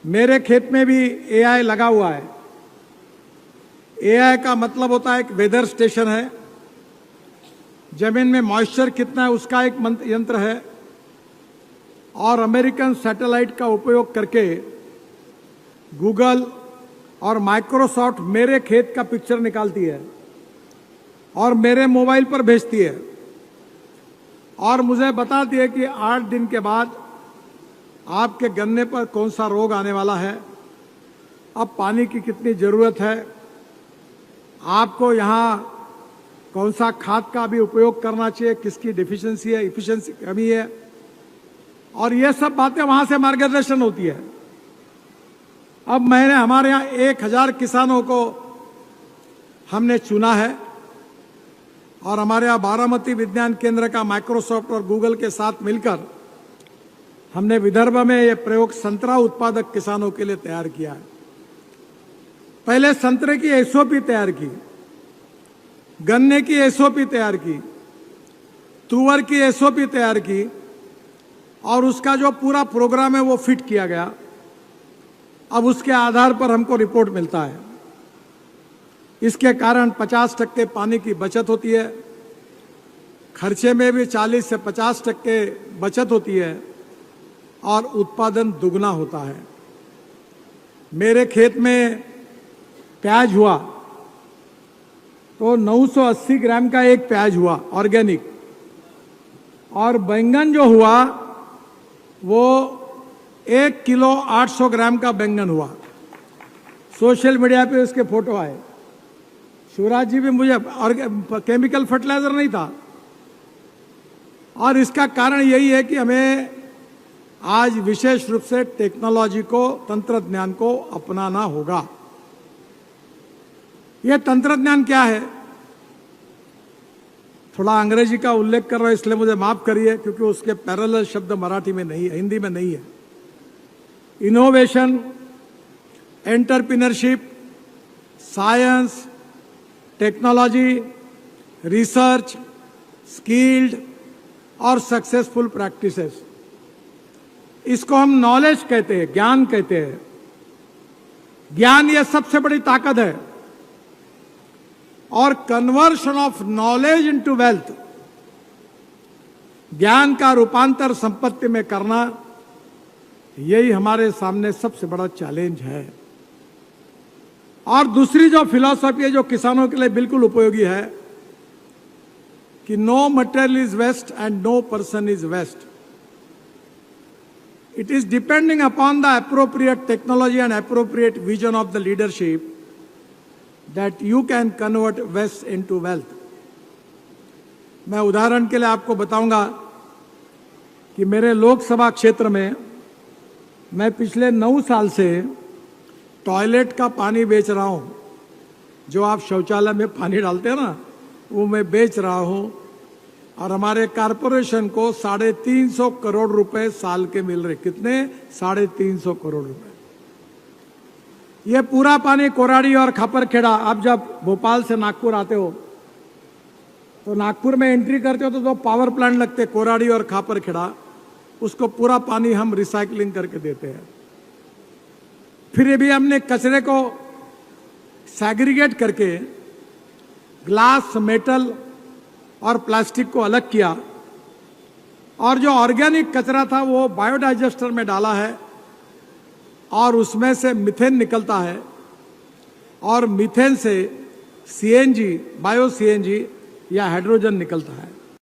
मेरे खेत में भी एआई लगा हुआ है। एआई का मतलब होता है एक वेदर स्टेशन है, जमीन में मॉइस्चर कितना है उसका एक यंत्र है, और अमेरिकन सैटेलाइट का उपयोग करके गूगल और माइक्रोसॉफ्ट मेरे खेत का पिक्चर निकालती है और मेरे मोबाइल पर भेजती है और मुझे बताती है कि 8 दिन के बाद आपके गन्ने पर कौन सा रोग आने वाला है, अब पानी की कितनी जरूरत है, आपको यहाँ कौन सा खाद का भी उपयोग करना चाहिए, किसकी डिफिशियंसी है, इफिशियंसी कमी है, और ये सब बातें वहां से मार्गदर्शन होती है। अब मैंने हमारे यहाँ 1000 किसानों को हमने चुना है और हमारे यहाँ बारामती विज्ञान केंद्र का माइक्रोसॉफ्ट और गूगल के साथ मिलकर हमने विदर्भ में ये प्रयोग संतरा उत्पादक किसानों के लिए तैयार किया है। पहले संतरे की एसओपी तैयार की, गन्ने की एसओपी तैयार की, तुअर की एसओपी तैयार की और उसका जो पूरा प्रोग्राम है वो फिट किया गया। अब उसके आधार पर हमको रिपोर्ट मिलता है। इसके कारण 50% पानी की बचत होती है, खर्चे में भी 40 से 50% बचत होती है और उत्पादन दुगना होता है। मेरे खेत में प्याज हुआ तो 980 ग्राम का एक प्याज हुआ ऑर्गेनिक, और बैंगन जो हुआ वो 1 किलो 800 ग्राम का बैंगन हुआ। सोशल मीडिया पे उसके फोटो आए। शिवराज जी भी मुझे, और केमिकल फर्टिलाइजर नहीं था। और इसका कारण यही है कि हमें आज विशेष रूप से टेक्नोलॉजी को, तंत्रज्ञान को अपनाना होगा। यह तंत्रज्ञान क्या है? थोड़ा अंग्रेजी का उल्लेख कर रहा हूं इसलिए मुझे माफ करिए, क्योंकि उसके पैरेलल शब्द मराठी में नहीं है, हिंदी में नहीं है। Innovation, entrepreneurship, science, technology, research, skilled और सक्सेसफुल प्रैक्टिसेस, इसको हम नॉलेज कहते हैं, ज्ञान कहते हैं। ज्ञान ये सबसे बड़ी ताकत है, और conversion of knowledge into wealth, ज्ञान का रूपांतर संपत्ति में करना, यही हमारे सामने सबसे बड़ा चैलेंज है। और दूसरी जो फिलॉसफी है जो किसानों के लिए बिल्कुल उपयोगी है कि no material is waste and no person is waste. It is depending upon the appropriate technology and appropriate vision of the leadership that you can convert waste into wealth. मैं उदाहरण के लिए आपको बताऊंगा कि मेरे लोकसभा क्षेत्र में मैं पिछले 9 साल से टॉयलेट का पानी बेच रहा हूं। जो आप शौचालय में पानी डालते हैं ना, वो मैं बेच रहा हूं, और हमारे कारपोरेशन को 350 करोड़ रुपए साल के मिल रहे। कितने? 350 करोड़ रुपए। ये पूरा पानी कोराड़ी और खापरखेड़ा, आप जब भोपाल से नागपुर आते हो तो नागपुर में एंट्री करते हो तो दो पावर प्लांट लगते, कोराड़ी और खापरखेड़ा, उसको पूरा पानी हम रिसाइकलिंग करके देते हैं। फिर ये भी हमने कचरे को सैग्रीगेट करके ग्लास, मेटल और प्लास्टिक को अलग किया, और जो ऑर्गेनिक कचरा था वो बायोडाइजेस्टर में डाला है, और उसमें से मीथेन निकलता है, और मीथेन से सीएनजी, बायो सीएनजी या हाइड्रोजन निकलता है।